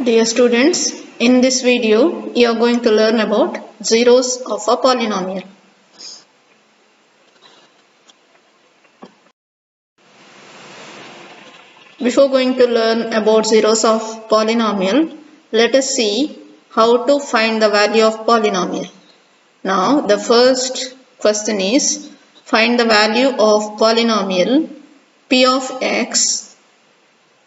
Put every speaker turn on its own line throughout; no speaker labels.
Dear students, in this video you are going to learn about zeros of a polynomial. Before going to learn about zeros of polynomial, let us see how to find the value of polynomial. Now the first question is find the value of polynomial p of x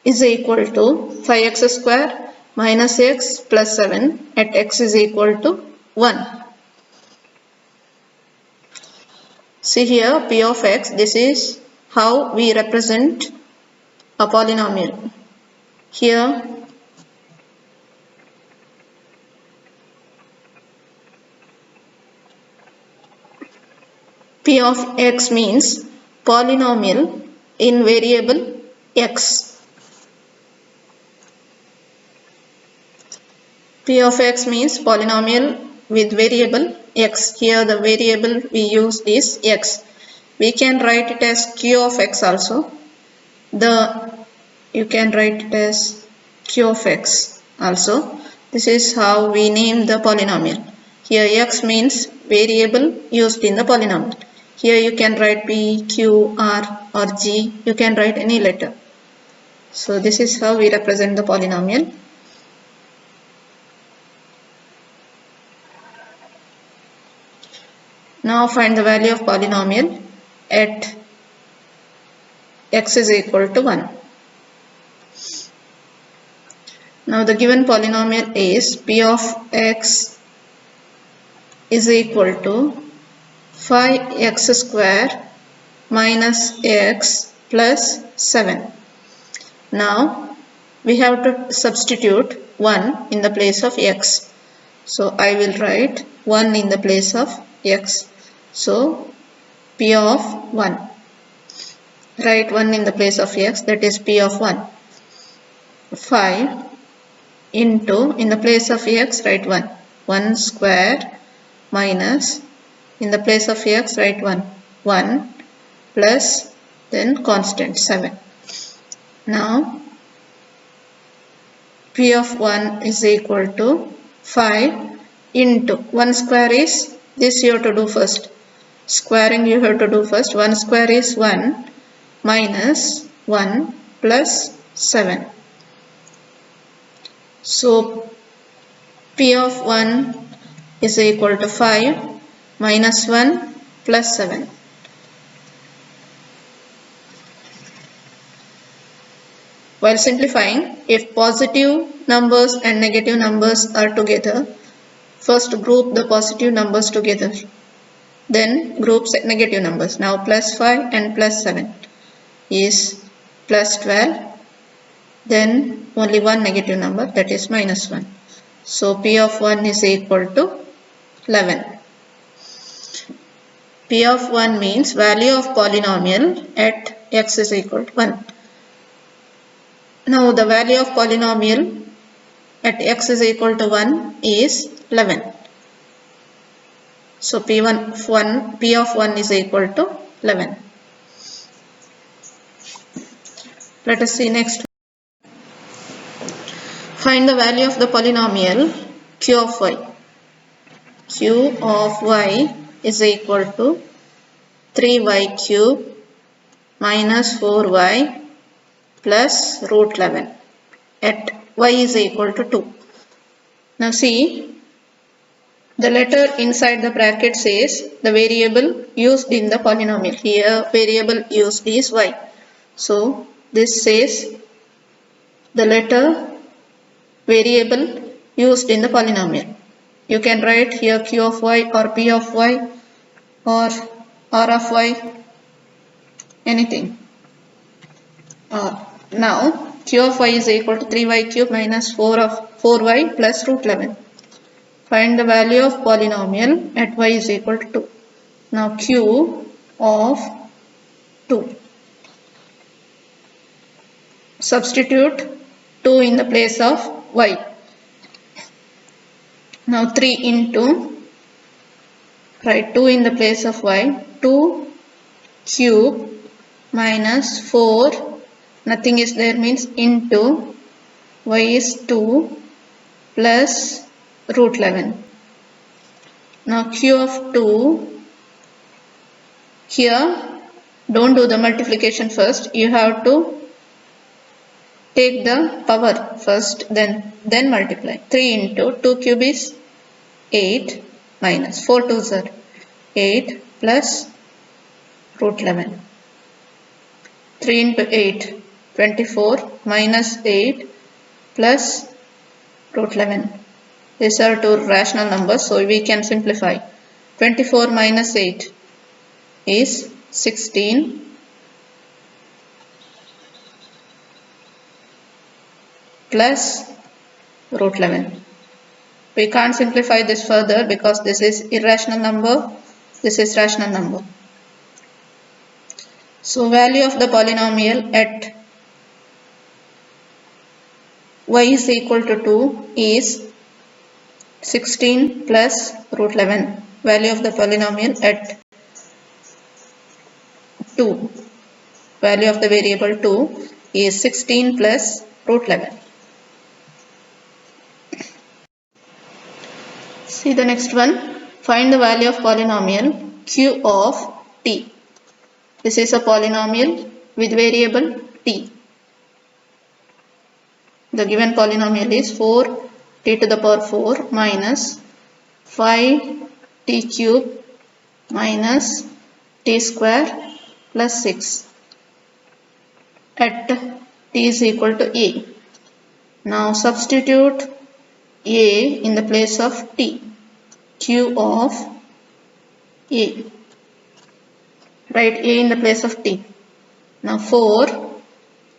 is equal to 5x square minus x plus 7 at x is equal to 1. See here p of x, this is how we represent a polynomial. Here p of x means polynomial in variable x. P of x means polynomial with variable x. Here the variable we use is x. We can write it as q of x also. You can write it as q of x also. This is how we name the polynomial. Here x means variable used in the polynomial. Here you can write p, q, r or g. You can write any letter. So this is how we represent the polynomial. Now find the value of polynomial at x is equal to 1. Now the given polynomial is p of x is equal to 5x square minus x plus 7. Now we have to substitute 1 in the place of x. So I will write 1 in the place of x. So p of 1. Write 1 in the place of x, that is p of 1. 5 into, in the place of x write 1. 1 square minus, in the place of x write 1. 1 plus then constant 7. Now p of 1 is equal to 5 into 1 square is, this you have to do first. Squaring you have to do first. 1 square is 1 minus 1 plus 7. So p of 1 is equal to 5 minus 1 plus 7. While simplifying, if positive numbers and negative numbers are together, first group the positive numbers together, then group negative numbers. Now plus 5 and plus 7 is plus 12. Then only one negative number, that is minus 1. So p of 1 is equal to 11. P of 1 means value of polynomial at x is equal to 1. Now the value of polynomial at x is equal to 1 is 11. So p of 1 is equal to 11. Let us see next. Find the value of the polynomial q of y. Q of y is equal to 3y cube minus 4y plus root 11 at y is equal to 2. Now see, the letter inside the bracket says the variable used in the polynomial. Here variable used is y. So this says the letter variable used in the polynomial. You can write here q of y or p of y or r of y, anything. Now q of y is equal to 3y cube minus 4y plus root 11. Find the value of polynomial at y is equal to 2. Now q of 2. Substitute 2 in the place of y. Now 3 into, write 2 in the place of y. 2 cube minus 4, nothing is there means into, y is 2 plus root 11. Now q of 2, here don't do the multiplication first, you have to take the power first, then multiply. 3 into 2 cube is 8 minus 4 2s are 8 plus root 11. 3 into 8 24 minus 8 plus root 11. These are two rational numbers, so we can simplify. 24 minus 8 is 16 plus root 11. We can't simplify this further because this is irrational number, this is rational number. So value of the polynomial at y is equal to 2 is 16 plus root 11. Value of the polynomial at 2, value of the variable 2 is 16 plus root 11. See the next one. Find the value of polynomial q of t. This is a polynomial with variable t. The given polynomial is 4t to the power 4 minus 5t cube minus t square plus 6 at t is equal to a. Now substitute a in the place of t. Q of a. Write a in the place of t. Now 4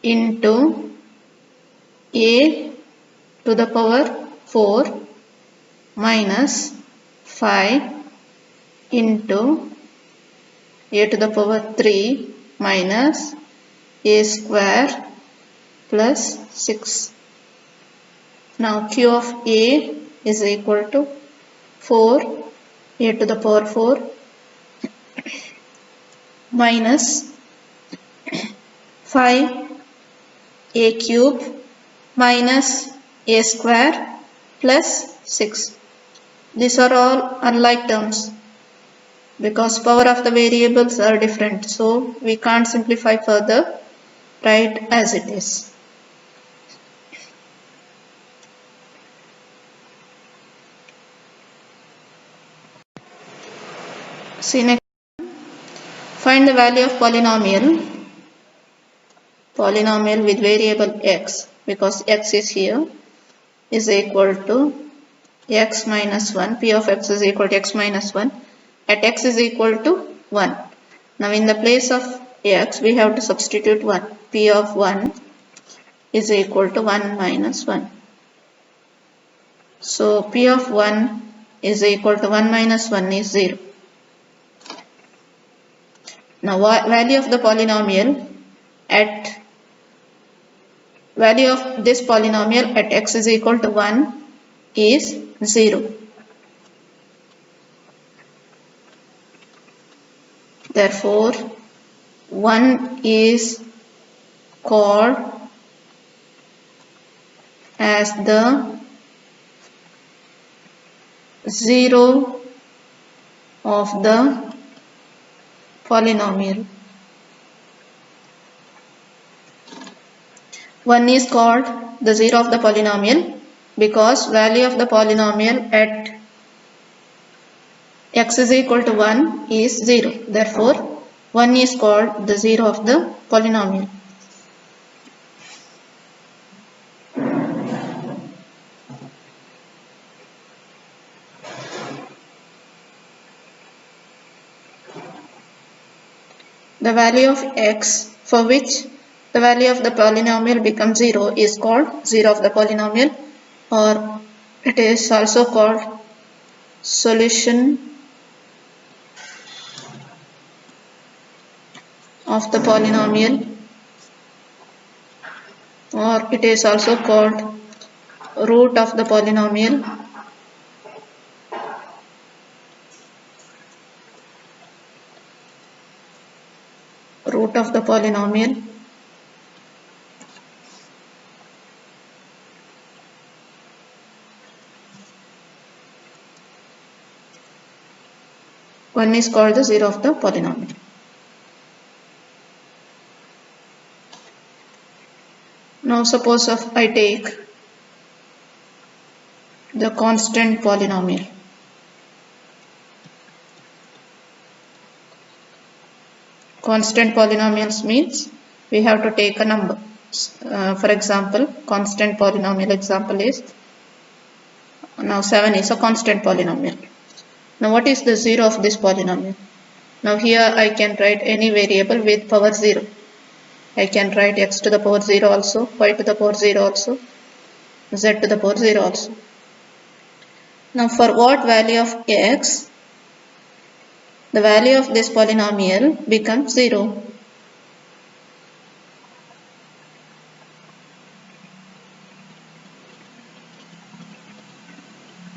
into a to the power 4 minus 5 into a to the power 3 minus a square plus 6. Now q of a is equal to 4 a to the power 4 minus 5 a cube minus a square plus 6. These are all unlike terms because power of the variables are different, so we can't simplify further. Write as it is. See next. Find the value of polynomial with variable x, because x is here, is equal to x minus 1. P of x is equal to x minus 1 at x is equal to 1. Now in the place of x we have to substitute 1. P of 1 is equal to 1 minus 1. So P of 1 is equal to 1 minus 1 is 0. Now value of the polynomial at value of this polynomial at x is equal to 1 is 0. Therefore 1 is called as the 0 of the polynomial. 1 is called the 0 of the polynomial because value of the polynomial at x is equal to 1 is 0. Therefore 1 is called the 0 of the polynomial. The value of x for which the value of the polynomial becomes 0 is called 0 of the polynomial, or it is also called solution of the polynomial, or it is also called root of the polynomial, root of the polynomial, 1 is called the zero of the polynomial. Now suppose if I take the constant polynomial. Constant polynomials means we have to take a number. For example, constant polynomial example is, now 7 is a constant polynomial. Now what is the zero of this polynomial? Now here I can write any variable with power 0. I can write x to the power 0 also, y to the power 0 also, z to the power 0 also. Now for what value of x, the value of this polynomial becomes 0.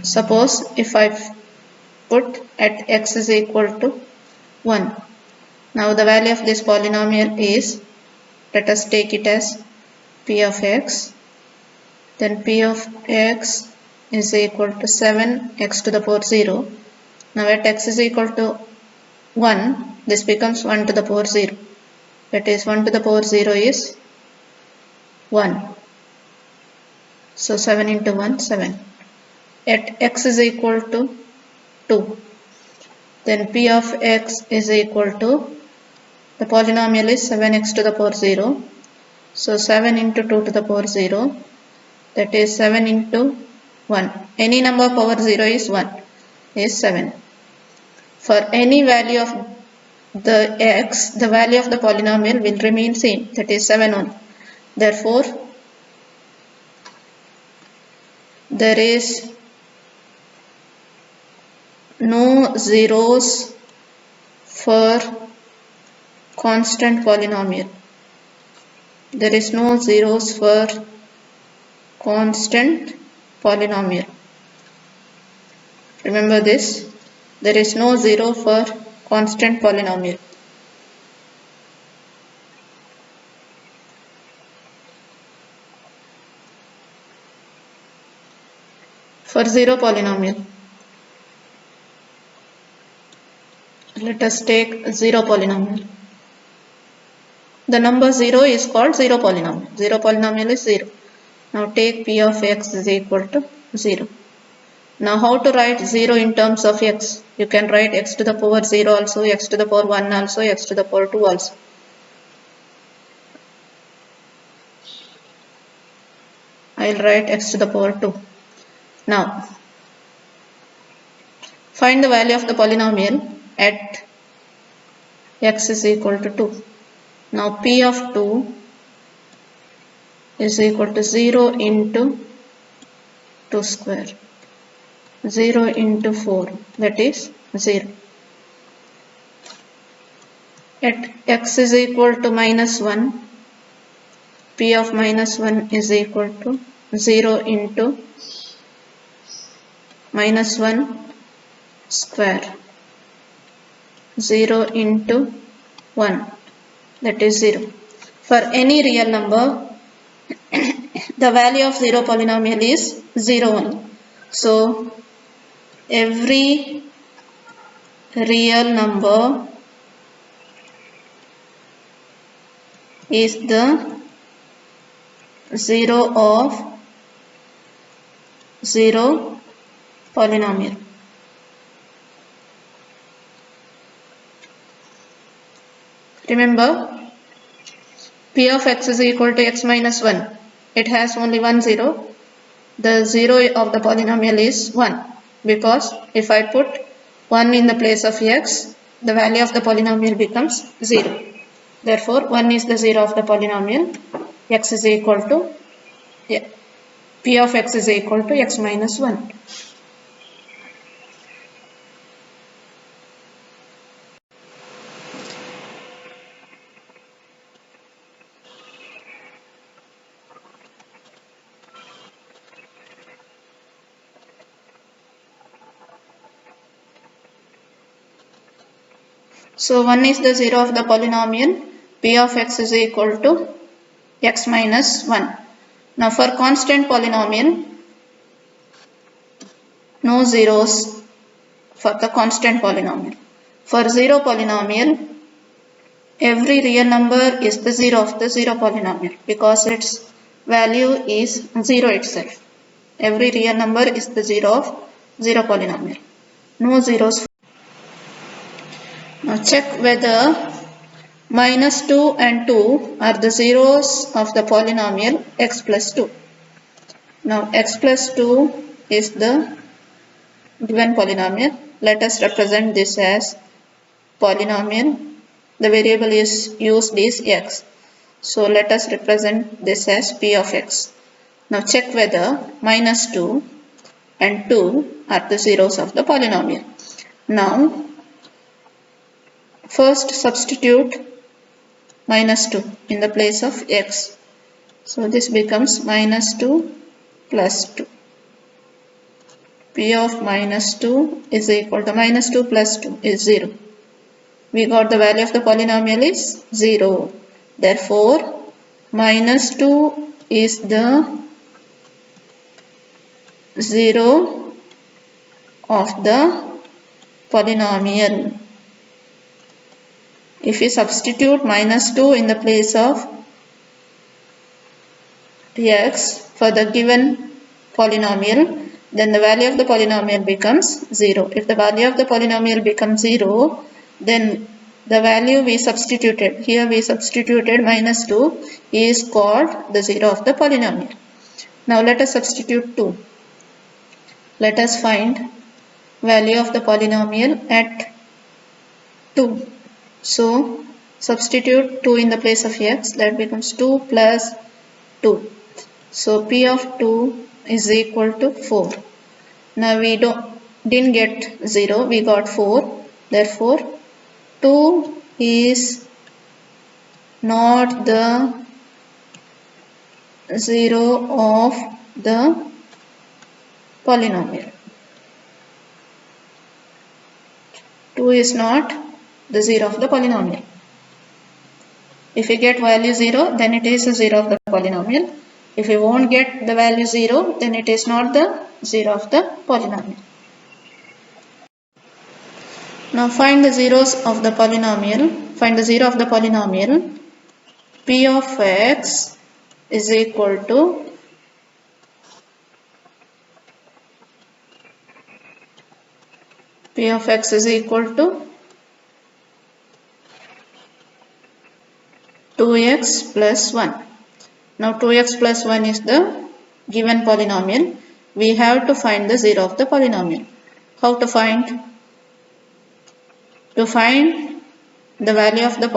Suppose if I put at x is equal to 1. Now the value of this polynomial is, let us take it as p of x. Then p of x is equal to 7x to the power 0. Now at x is equal to 1, this becomes 1 to the power 0. That is 1 to the power 0 is 1. So 7 into 1, 7. At x is equal to 2. Then p of x is equal to, the polynomial is 7x to the power 0. So 7 into 2 to the power 0. That is 7 into 1. Any number power 0 is 1, is 7. For any value of the x, the value of the polynomial will remain same, that is 7 only. Therefore, there is no zeros for constant polynomial. There is no zeros for constant polynomial. Remember this, there is no zero for constant polynomial. For zero polynomial, let us take zero polynomial. The number 0 is called zero polynomial. Zero polynomial is 0. Now take p of x is equal to 0. Now how to write 0 in terms of x? You can write x to the power 0 also, x to the power 1 also, x to the power 2 also. I will write x to the power 2. Now find the value of the polynomial at x is equal to 2. Now p of 2 is equal to 0 into 2 square. 0 into 4, that is 0. At x is equal to minus 1, p of minus 1 is equal to 0 into minus 1 square. 0 into 1, that is 0. For any real number, the value of zero polynomial is 0 only. So every real number is the zero of zero polynomial. Remember, p of x is equal to x minus 1. It has only one zero. The zero of the polynomial is 1, because if I put 1 in the place of x, the value of the polynomial becomes 0. Therefore, 1 is the zero of the polynomial. X is equal to, p of x is equal to x minus 1. So 1 is the zero of the polynomial. P of x is equal to x minus 1. Now for constant polynomial, no zeros for the constant polynomial. For 0 polynomial, every real number is the 0 of the 0 polynomial because its value is 0 itself. Every real number is the 0 of 0 polynomial. No zeros. Now check whether minus 2 and 2 are the zeros of the polynomial x plus 2. Now x plus 2 is the given polynomial. Let us represent this as polynomial. The variable is used is x. So let us represent this as p of x. Now check whether minus 2 and 2 are the zeros of the polynomial. Now first substitute minus 2 in the place of x. So this becomes minus 2 plus 2. P of minus 2 is equal to minus 2 plus 2 is 0. We got the value of the polynomial is 0. Therefore, minus 2 is the 0 of the polynomial. If we substitute minus 2 in the place of x for the given polynomial, then the value of the polynomial becomes 0. If the value of the polynomial becomes 0, then the value we substituted, here we substituted minus 2, is called the 0 of the polynomial. Now let us substitute 2. Let us find value of the polynomial at 2. So substitute 2 in the place of x, that becomes 2 plus 2. So p of 2 is equal to 4. Now we didn't get 0, we got 4. Therefore 2 is not the 0 of the polynomial. 2 is not the 0 of the polynomial. If we get value 0, then it is the 0 of the polynomial. If we won't get the value 0, then it is not the 0 of the polynomial. Now find the zeros of the polynomial. Find the 0 of the polynomial. P of x is equal to P of x is equal to 2x plus 1. Now 2x plus 1 is the given polynomial. We have to find the 0 of the polynomial. How to find? To find the value of the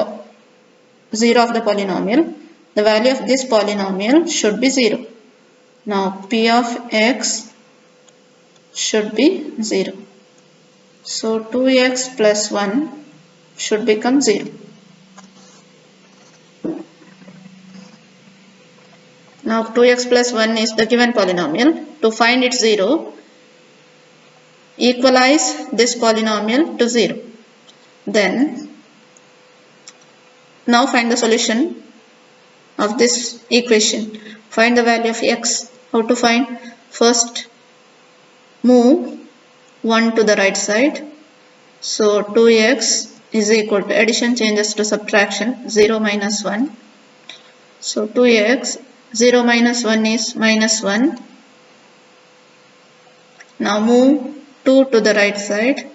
0 of the polynomial, the value of this polynomial should be 0. Now p of x should be 0. So 2x plus 1 should become 0. Now 2x plus 1 is the given polynomial. To find its 0, equalize this polynomial to 0. Then, now find the solution of this equation. Find the value of x. How to find? First, move 1 to the right side. So 2x is equal to, addition changes to subtraction, 0 minus 1. So 2x, 0 minus 1 is minus 1. Now move 2 to the right side.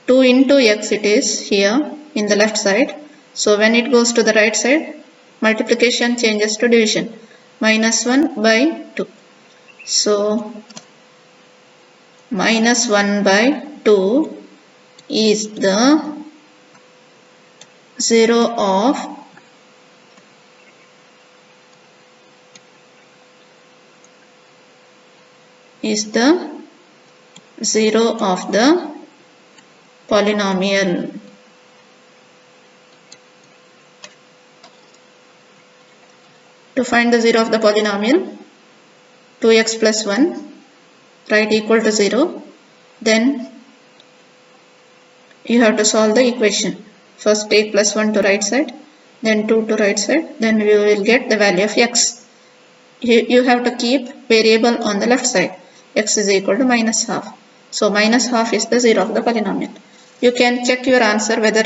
2 into x it is here in the left side. So when it goes to the right side, multiplication changes to division. Minus 1 by 2. So minus 1 by 2 is the 0 of the polynomial. To find the 0 of the polynomial, 2x plus 1, write equal to 0. Then you have to solve the equation. First take plus 1 to right side, then 2 to right side, then we will get the value of x. You have to keep variable on the left side. X is equal to minus half. So minus half is the 0 of the polynomial. You can check your answer whether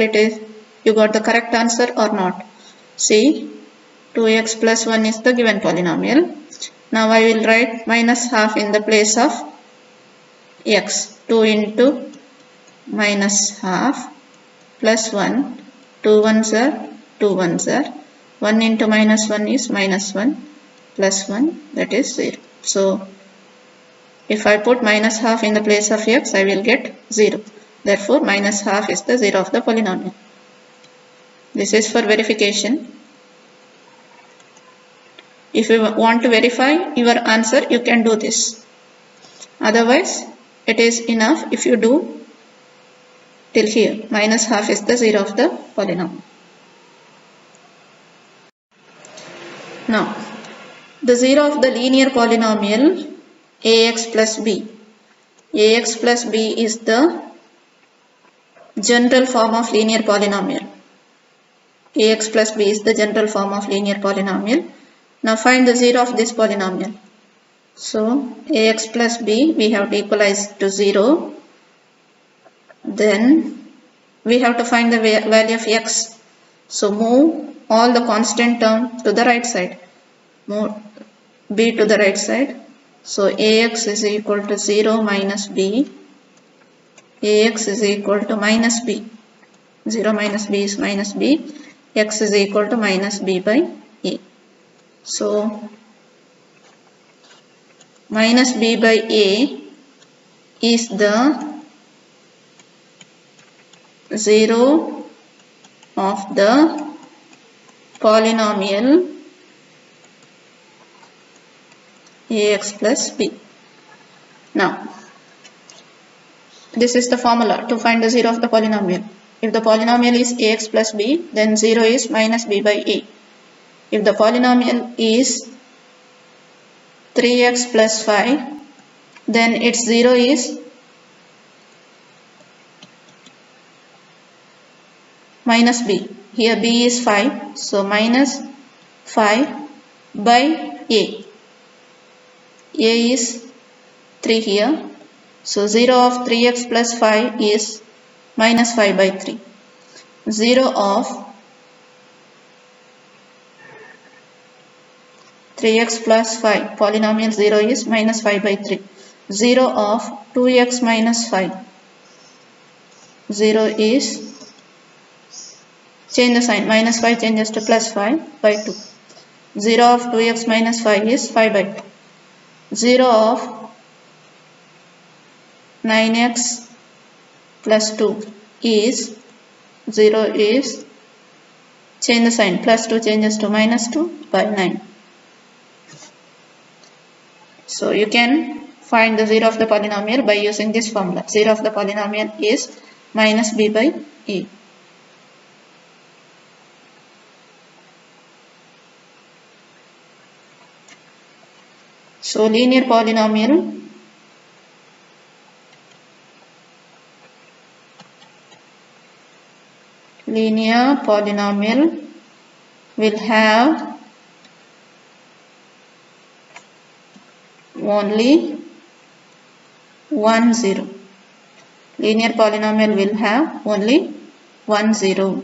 you got the correct answer or not. See, 2x plus 1 is the given polynomial. Now I will write minus half in the place of x. 2 into minus half plus 1. 2 ones are 2 ones are. 1 into minus 1 is minus 1 plus 1, that is 0. So if I put minus half in the place of x, I will get 0. Therefore, minus half is the 0 of the polynomial. This is for verification. If you want to verify your answer, you can do this. Otherwise, it is enough if you do till here. Minus half is the 0 of the polynomial. Now, the 0 of the linear polynomial ax plus b. Ax plus b is the general form of linear polynomial. Ax plus b is the general form of linear polynomial. Now find the 0 of this polynomial. So ax plus b we have to equalize to 0. Then we have to find the value of x. So move all the constant term to the right side. Move b to the right side. So ax is equal to 0 minus b. Ax is equal to minus b. 0 minus b is minus b. X is equal to minus b by a. So minus b by a is the 0 of the polynomial ax plus b. Now, this is the formula to find the 0 of the polynomial. If the polynomial is ax plus b, then 0 is minus b by a. If the polynomial is 3x plus 5, then its 0 is minus b. Here b is 5, so minus 5 by a. A is 3 here, so 0 of 3x plus 5 is minus 5 by 3. 0 of 3x plus 5, polynomial 0 is minus 5 by 3. 0 of 2x minus 5, 0 is, change the sign, minus 5 changes to plus 5 by 2. 0 of 2x minus 5 is 5 by 2. 0 of 9x plus 2 is, 0 is, change the sign, plus 2 changes to minus 2 by 9. So you can find the 0 of the polynomial by using this formula. 0 of the polynomial is minus b by a. So linear polynomial will have only one zero. Linear polynomial will have only one zero.